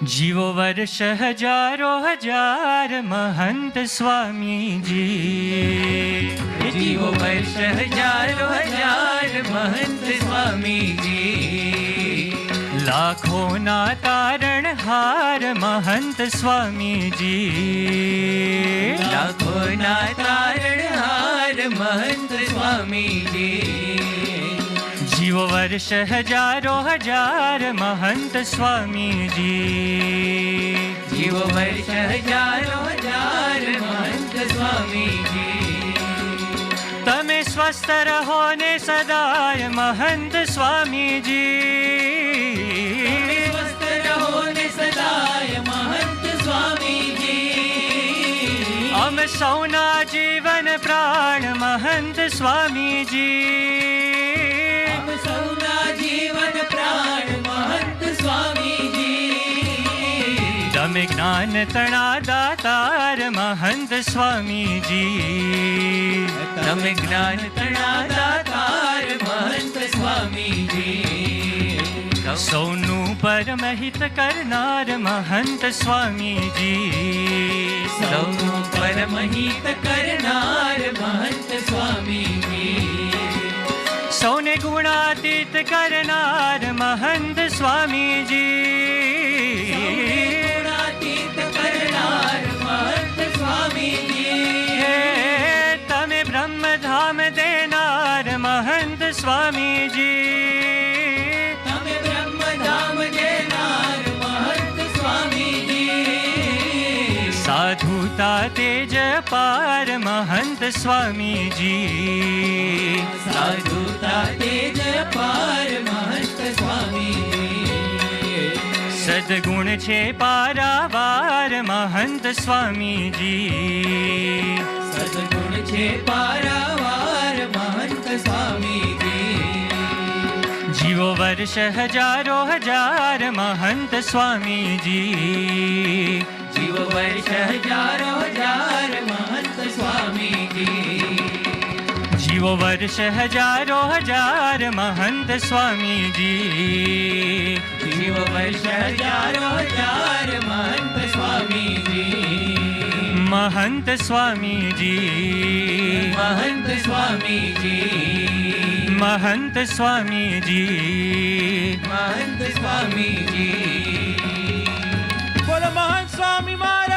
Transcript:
जीवो वर्ष हजारो हजार महंत स्वामी जी। जीवो वर्ष हजारो हजार महंत स्वामी जी। लाखों ना तारण हार महंत स्वामी जी। लाखों ना तारण हार महंत स्वामी जी। जीवो वर्ष हजारो हजार महंत स्वामी जी। जीवो वर्ष हजारो हजार महंत स्वामी जी। तमे स्वस्थ रहो ने सदाय महंत स्वामी जी। स्वस्थ रहो ने सदाय महंत स्वामी जी। अम सौना जीवन प्राण महंत स्वामी जी। सौना जीवन प्राण महंत स्वामी जी। तमे ज्ञान तणा दातार महंत स्वामी जी। तमे ज्ञान तणा दातार महंत स्वामी जी। सौनु परमहित करनार महंत स्वामी जी। सौनु परमहित करनार महंत स्वामी जी। सौने गुणातीत करनार महंत स्वामी जी। गुणातीत करनार महंत स्वामी जी। हे तमे ब्रह्म धाम देनार महंत स्वामी जी। तमे ब्रह्म धाम देनार महंत स्वामी जी। साधुता तेज पार महंत स्वामी जी। साधुता तेज पार महंत स्वामी जी। सद्गुण छे पारावार महंत स्वामी जी। सद्गुण छे पारावार महंत स्वामी जी। जीवो वर्ष हजारो हजार महंत स्वामी जी। जीवो वर्ष हजारो हजार महंत स्वामी जी। जीवो वर्ष हजारो हजार महंत स्वामी जी। जीवो वर्ष हजारो हजार महंत स्वामी जी। महंत स्वामी जी। महंत स्वामी जी। महंत स्वामी जी। महंत स्वामी जी। बोलो महंत स्वामी महाराज।